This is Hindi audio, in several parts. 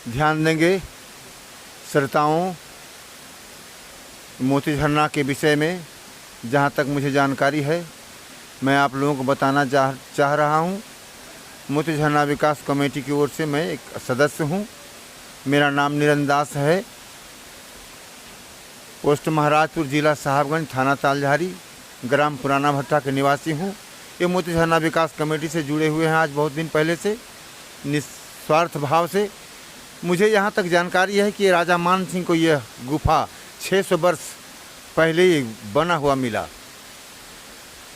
ध्यान देंगे श्रोताओं मोती झरना के विषय में। जहाँ तक मुझे जानकारी है मैं आप लोगों को बताना चाह रहा हूँ। मोती झरना विकास कमेटी की ओर से मैं एक सदस्य हूँ। मेरा नाम निरंजन दास है। पोस्ट महाराजपुर, जिला साहबगंज, थाना तालझारी, ग्राम पुराना भट्टा के निवासी हूँ। ये मोती झरना विकास कमेटी से जुड़े हुए हैं आज बहुत दिन पहले से, निस्वार्थ भाव से। मुझे यहाँ तक जानकारी है कि राजा मान सिंह को यह गुफा 600 वर्ष पहले ही बना हुआ मिला।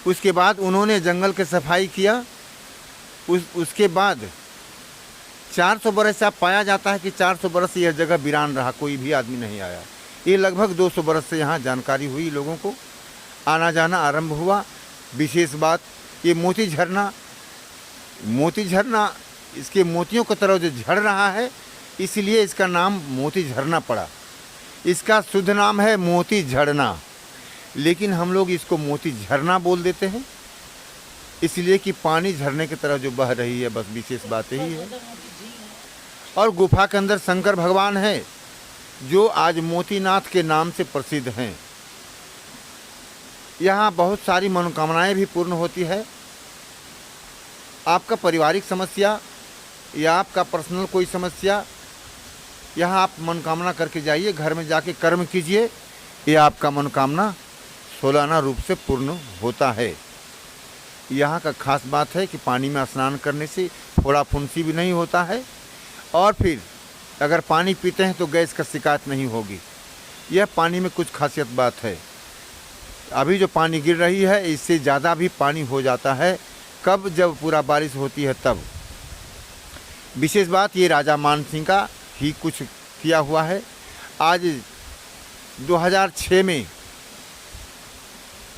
उसके बाद उन्होंने जंगल की सफाई किया। उसके बाद 400 बरस से पाया जाता है कि 400 बरस से यह जगह वीरान रहा, कोई भी आदमी नहीं आया। ये लगभग 200 बरस से यहाँ जानकारी हुई, लोगों को आना जाना आरंभ हुआ। विशेष बात ये मोती झरना इसके मोतियों की तरह जो झड़ रहा है, इसलिए इसका नाम मोती झरना पड़ा। इसका शुद्ध नाम है मोती झरना, लेकिन हम लोग इसको मोती झरना बोल देते हैं इसलिए कि पानी झरने की तरह जो बह रही है, बस विशेष बात यही है। और गुफा के अंदर शंकर भगवान है जो आज मोतीनाथ के नाम से प्रसिद्ध हैं। यहाँ बहुत सारी मनोकामनाएं भी पूर्ण होती है। आपका पारिवारिक समस्या या आपका पर्सनल कोई समस्या, यहाँ आप मनोकामना करके जाइए, घर में जाके कर्म कीजिए, ये आपका मनोकामना सालाना रूप से पूर्ण होता है। यहाँ का खास बात है कि पानी में स्नान करने से फोड़ा फुंसी भी नहीं होता है, और फिर अगर पानी पीते हैं तो गैस का शिकायत नहीं होगी। यह पानी में कुछ खासियत बात है। अभी जो पानी गिर रही है इससे ज़्यादा भी पानी हो जाता है, कब जब पूरा बारिश होती है तब। विशेष बात ये राजा मान सिंह का ही कुछ किया हुआ है। आज 2006 में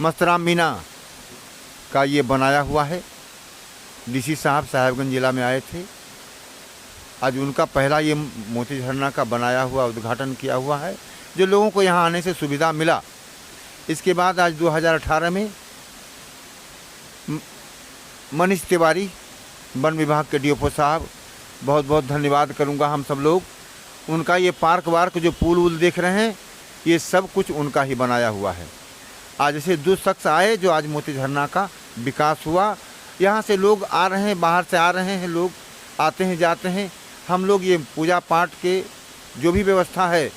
मस्तराम मीना का ये बनाया हुआ है। डीसी साहब साहेबगंज जिला में आए थे। आज उनका पहला ये मोती झरना का बनाया हुआ उद्घाटन किया हुआ है, जो लोगों को यहाँ आने से सुविधा मिला। इसके बाद आज 2018 में मनीष तिवारी, वन विभाग के डीएफओ साहब, बहुत बहुत धन्यवाद करूँगा हम सब लोग। उनका ये पार्क वार्क जो पुल वूल देख रहे हैं, ये सब कुछ उनका ही बनाया हुआ है। आज ऐसे 2 शख्स आए जो आज मोती झरना का विकास हुआ। यहाँ से लोग आ रहे हैं, बाहर से आ रहे हैं, लोग आते हैं जाते हैं। हम लोग ये पूजा पाठ के जो भी व्यवस्था है,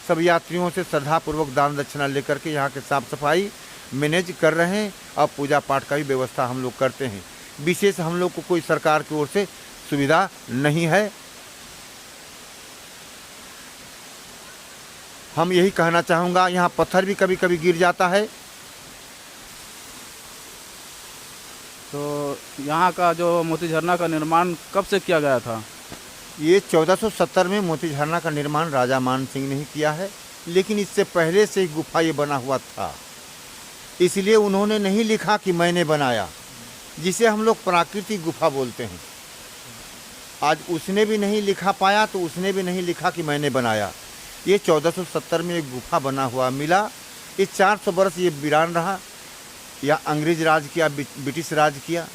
सब यात्रियों से श्रद्धापूर्वक दान दक्षिणा लेकर के यहाँ के साफ़ सफाई मैनेज कर रहे हैं, और पूजा पाठ का भी व्यवस्था हम लोग करते हैं। विशेष हम लोग को कोई सरकार की ओर से सुविधा नहीं है। हम यही कहना चाहूँगा, यहाँ पत्थर भी कभी कभी गिर जाता है। तो यहाँ का जो मोती झरना का निर्माण कब से किया गया था? ये 1470 में मोती झरना का निर्माण राजा मान सिंह ने ही किया है, लेकिन इससे पहले से गुफा ये बना हुआ था। इसलिए उन्होंने नहीं लिखा कि मैंने बनाया, जिसे हम लोग प्राकृतिक गुफा बोलते हैं। आज उसने भी नहीं लिखा पाया तो उसने भी नहीं लिखा कि मैंने बनाया। ये 1470 में एक गुफा बना हुआ मिला। ये 400 वर्ष ये वीरान रहा, या अंग्रेज राज किया, ब्रिटिश राज किया,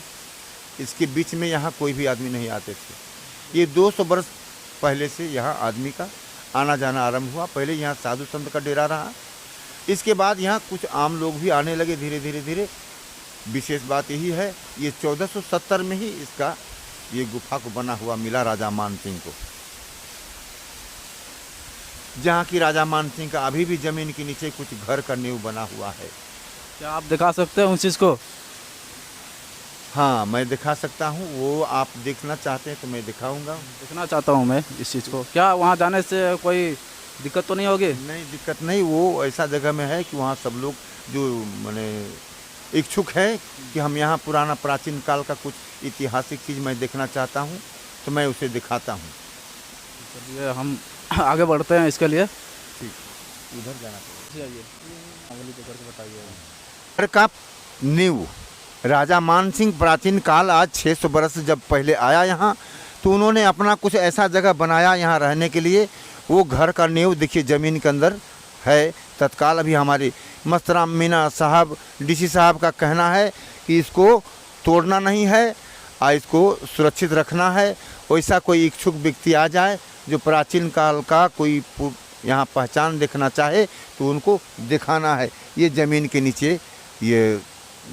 इसके बीच में यहाँ कोई भी आदमी नहीं आते थे। ये 200 वर्ष पहले से यहाँ आदमी का आना जाना आरंभ हुआ। पहले यहाँ साधु संत का डेरा रहा, इसके बाद यहाँ कुछ आम लोग भी आने लगे धीरे धीरे धीरे। विशेष बात यही है, ये 1470 में ही इसका ये गुफा को बना हुआ मिला राजा मान सिंह को, जहाँ की राजा मान सिंह का अभी भी ज़मीन के नीचे कुछ घर का नींव बना हुआ है। क्या आप दिखा सकते हैं उस चीज़ को? हाँ, मैं दिखा सकता हूँ। वो आप देखना चाहते हैं तो मैं दिखाऊंगा। देखना चाहता हूँ मैं इस चीज़ को। क्या वहाँ जाने से कोई दिक्कत तो नहीं होगी? नहीं, दिक्कत नहीं। वो ऐसा जगह में है कि वहाँ सब लोग जो माने इच्छुक है कि हम यहाँ पुराना प्राचीन काल का कुछ ऐतिहासिक चीज़ मैं देखना चाहता हूँ, तो मैं उसे दिखाता हूँ। चलिए हम आगे बढ़ते हैं इसके लिए। ठीक, उधर जाना चाहिए। अगली तो करके बताइए। घर का नींव राजा मान सिंह प्राचीन काल आज 600 बरस जब पहले आया यहाँ, तो उन्होंने अपना कुछ ऐसा जगह बनाया यहाँ रहने के लिए। वो घर का नींव देखिए ज़मीन के अंदर है। तत्काल अभी हमारे मस्तराम मीना साहब, डीसी साहब का कहना है कि इसको तोड़ना नहीं है और इसको सुरक्षित रखना है। वैसा कोई इच्छुक व्यक्ति आ जाए जो प्राचीन काल का कोई यहाँ पहचान देखना चाहे तो उनको दिखाना है। ये ज़मीन के नीचे ये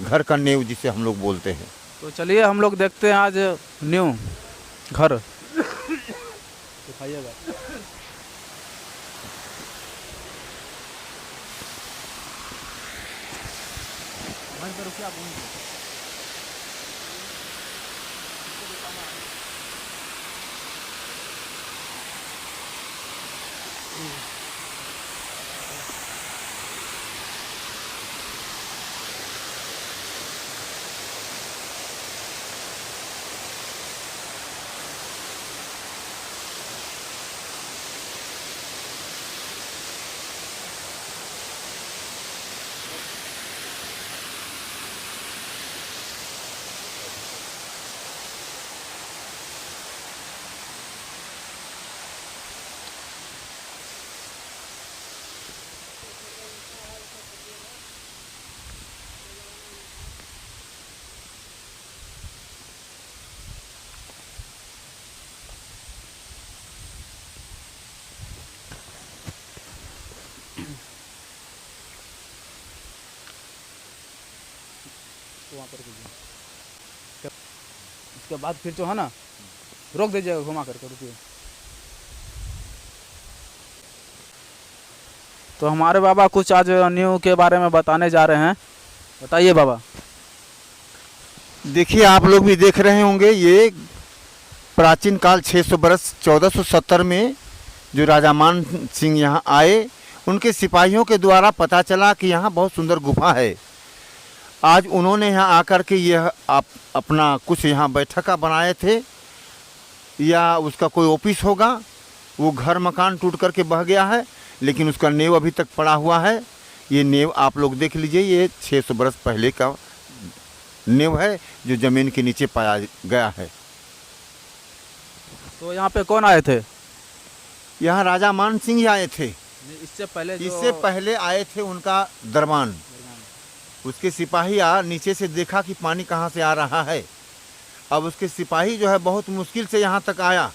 घर का नींव जिसे हम लोग बोलते हैं। तो चलिए हम लोग देखते हैं आज न्यू घर दिखाइएगा। वहाँ पर कीजिए। उसके बाद फिर जो है ना रोक दीजिएगा, घुमा करके रुकिए। तो हमारे बाबा कुछ आज न्यू के बारे में बताने जा रहे हैं। बताइए बाबा। देखिए आप लोग भी देख रहे होंगे, ये प्राचीन काल 600 बरस 1470 में जो राजा मान सिंह यहाँ आए, उनके सिपाहियों के द्वारा पता चला कि यहाँ बहुत सुंदर गुफा है। आज उन्होंने यहाँ आकर के यह अपना कुछ यहाँ बैठका बनाए थे, या उसका कोई ऑफिस होगा। वो घर मकान टूट करके बह गया है, लेकिन उसका नींव अभी तक पड़ा हुआ है। ये नींव आप लोग देख लीजिए, ये 600 बरस पहले का नींव है जो ज़मीन के नीचे पाया गया है। तो यहाँ पे कौन आए थे? यहाँ राजा मान सिंह ही आए थे। इससे पहले आए थे उनका दरबान। उसके सिपाही नीचे से देखा कि पानी कहाँ से आ रहा है। अब उसके सिपाही जो है बहुत मुश्किल से यहाँ तक आया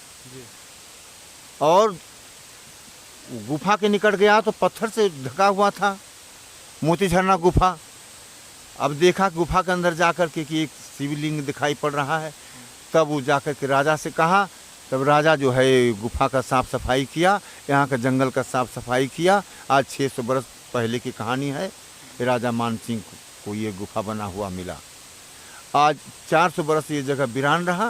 और गुफा के निकट गया तो पत्थर से ढका हुआ था, मोती झरना गुफा। अब देखा गुफा के अंदर जाकर के कि एक शिवलिंग दिखाई पड़ रहा है। तब वो जाकर के राजा से कहा। तब राजा जो है गुफा का साफ़ सफाई किया, यहाँ का जंगल का साफ़ सफाई किया। आज 600 बरस पहले की कहानी है। राजा मान सिंह को ये गुफा बना हुआ मिला। आज 400 बरस ये जगह वीरान रहा।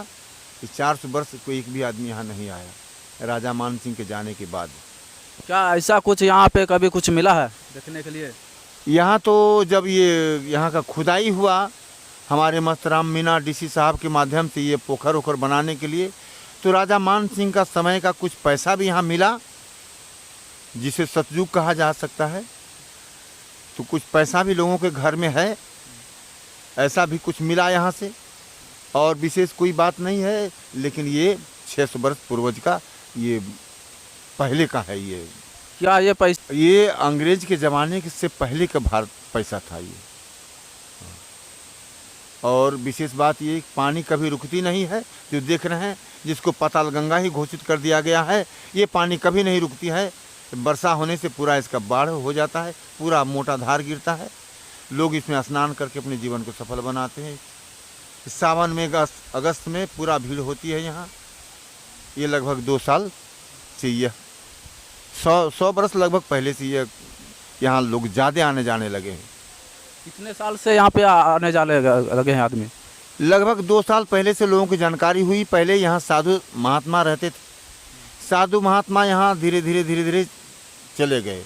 इस 400 बरस कोई एक भी आदमी यहाँ नहीं आया राजा मान सिंह के जाने के बाद। क्या ऐसा कुछ यहाँ पे कभी कुछ मिला है देखने के लिए? यहाँ तो जब ये यहाँ का खुदाई हुआ हमारे मस्तराम मीना डीसी साहब के माध्यम से, ये पोखर ओखर बनाने के लिए, तो राजा मान सिंह का समय का कुछ पैसा भी यहाँ मिला, जिसे सतयुग कहा जा सकता है। तो कुछ पैसा भी लोगों के घर में है, ऐसा भी कुछ मिला यहाँ से। और विशेष कोई बात नहीं है, लेकिन ये 600 वर्ष पूर्वज का, ये पहले का है। ये क्या ये पैसा? ये अंग्रेज के ज़माने से पहले का भारत पैसा था ये। और विशेष बात ये, पानी कभी रुकती नहीं है। जो देख रहे हैं, जिसको पाताल गंगा ही घोषित कर दिया गया है, ये पानी कभी नहीं रुकती है। वर्षा होने से पूरा इसका बाढ़ हो जाता है, पूरा मोटा धार गिरता है। लोग इसमें स्नान करके अपने जीवन को सफल बनाते हैं। सावन में अगस्त में पूरा भीड़ होती है यहाँ। ये लगभग 2 साल से, यह 100 बरस लगभग पहले से ये यहाँ लोग ज़्यादा आने जाने लगे हैं। कितने साल से यहाँ पे आने जाने लगे हैं आदमी? लगभग 2 साल पहले से लोगों की जानकारी हुई। पहले यहाँ साधु महात्मा रहते थे। साधु महात्मा यहाँ धीरे धीरे चले गए।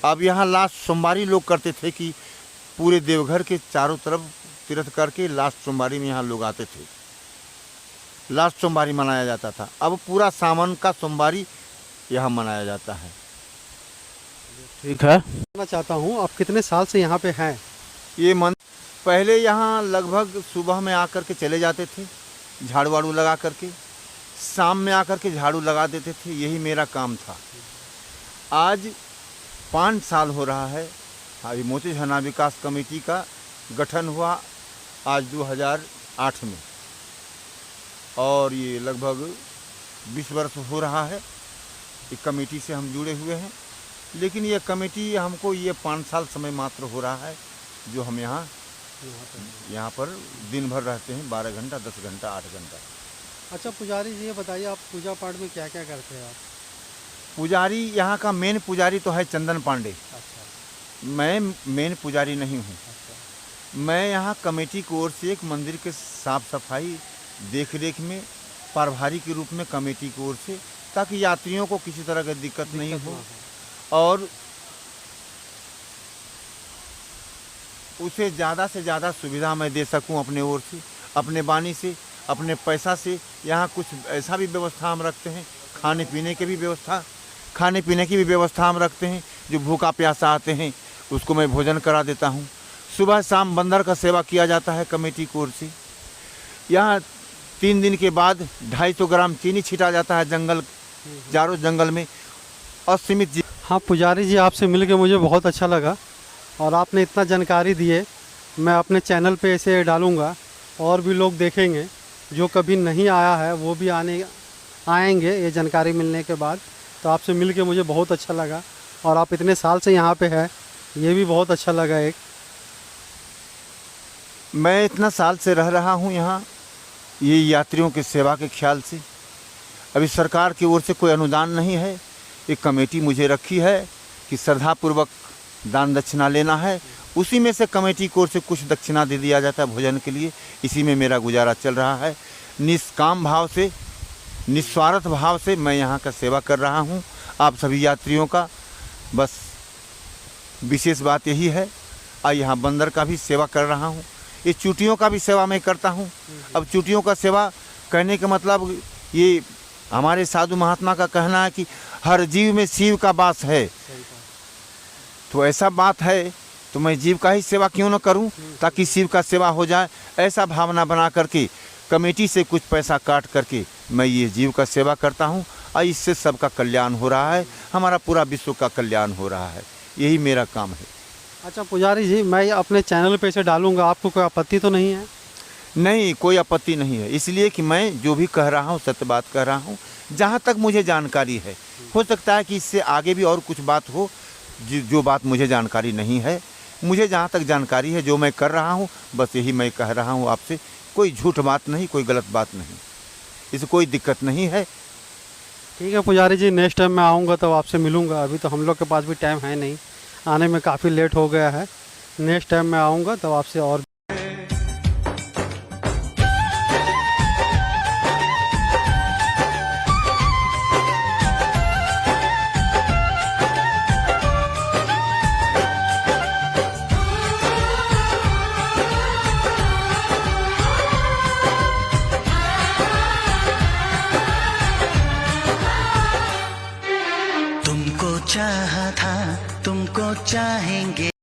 अब यहाँ लास्ट सोमवारी लोग करते थे कि पूरे देवघर के चारों तरफ तीर्थ करके लास्ट सोमवारी में यहाँ लोग आते थे। लास्ट सोमवारी मनाया जाता था। अब पूरा सावन का सोमवारी यहाँ मनाया जाता है। ठीक है। मैं चाहता हूँ, आप कितने साल से यहाँ पे हैं? ये मन पहले यहाँ लगभग सुबह में आकर के चले जाते थे, झाड़ू वाड़ू लगा करके, शाम में आकर के झाड़ू लगा देते थे। यही मेरा काम था। आज 5 साल हो रहा है। अभी मोती झरना विकास कमेटी का गठन हुआ आज 2008 में, और ये लगभग 20 वर्ष हो रहा है। एक कमेटी से हम जुड़े हुए हैं, लेकिन ये कमेटी हमको ये 5 साल समय मात्र हो रहा है जो हम यहाँ पर दिन भर रहते हैं, 12 घंटा, 10 घंटा, 8 घंटा। अच्छा पुजारी जी, ये बताइए आप पूजा पाठ में क्या क्या करते हैं आप? पुजारी यहाँ का मेन पुजारी तो है चंदन पांडे। अच्छा मैं मेन पुजारी नहीं हूँ। अच्छा। मैं यहाँ कमेटी की ओर से एक मंदिर के साफ सफाई देख रेख में प्रभारी के रूप में कमेटी की ओर से, ताकि यात्रियों को किसी तरह की दिक्कत नहीं हो और उसे ज़्यादा से ज़्यादा सुविधा मैं दे सकूं अपने ओर से, अपने बानी से, अपने पैसा से। यहाँ कुछ ऐसा भी व्यवस्था हम रखते हैं, खाने पीने की भी व्यवस्था हम रखते हैं। जो भूखा प्यासा आते हैं उसको मैं भोजन करा देता हूँ। सुबह शाम बंदर का सेवा किया जाता है कमेटी की ओर से। यहाँ 3 दिन के बाद 250 ग्राम चीनी छिटा जाता है जंगल, चारों जंगल में असीमित। हाँ पुजारी जी, आपसे मिल के मुझे बहुत अच्छा लगा और आपने इतना जानकारी दी है। मैं अपने चैनल पे ऐसे डालूँगा और भी लोग देखेंगे, जो कभी नहीं आया है वो भी आएंगे ये जानकारी मिलने के बाद। तो आपसे मिल के मुझे बहुत अच्छा लगा और आप इतने साल से यहाँ पे हैं, ये भी बहुत अच्छा लगा। एक मैं इतना साल से रह रहा हूँ यहाँ, ये यात्रियों की सेवा के ख्याल से। अभी सरकार की ओर से कोई अनुदान नहीं है। एक कमेटी मुझे रखी है कि श्रद्धापूर्वक दान दक्षिणा लेना है, उसी में से कमेटी की ओर से कुछ दक्षिणा दे दिया जाता है भोजन के लिए। इसी में मेरा गुजारा चल रहा है। निष्काम भाव से, निस्वार्थ भाव से मैं यहाँ का सेवा कर रहा हूँ आप सभी यात्रियों का। बस विशेष बात यही है। और यहाँ बंदर का भी सेवा कर रहा हूँ, ये चूटियों का भी सेवा मैं करता हूँ। अब चूटियों का सेवा कहने का मतलब, ये हमारे साधु महात्मा का कहना है कि हर जीव में शिव का वास है। तो ऐसा बात है तो मैं जीव का ही सेवा क्यों न करूं, ताकि शिव का सेवा हो जाए। ऐसा भावना बना करके कमेटी से कुछ पैसा काट करके मैं ये जीव का सेवा करता हूं और इससे सबका कल्याण हो रहा है, हमारा पूरा विश्व का कल्याण हो रहा है। यही मेरा काम है। अच्छा पुजारी जी, मैं अपने चैनल पे इसे डालूँगा, आपको कोई आपत्ति तो नहीं है? नहीं, कोई आपत्ति नहीं है, इसलिए कि मैं जो भी कह रहा हूँ सत्य बात कह रहा हूँ, जहाँ तक मुझे जानकारी है। हो सकता है कि इससे आगे भी और कुछ बात हो जो बात मुझे जानकारी नहीं है। मुझे जहाँ तक जानकारी है जो मैं कर रहा हूँ, बस यही मैं कह रहा हूँ आपसे। कोई झूठ बात नहीं, कोई गलत बात नहीं, इससे कोई दिक्कत नहीं है। ठीक है पुजारी जी, नेक्स्ट टाइम मैं आऊँगा तो आपसे मिलूँगा। अभी तो हम लोग के पास भी टाइम है नहीं, आने में काफ़ी लेट हो गया है। नेक्स्ट टाइम मैं आऊँगा तब आपसे और चाहा था, तुमको चाहेंगे।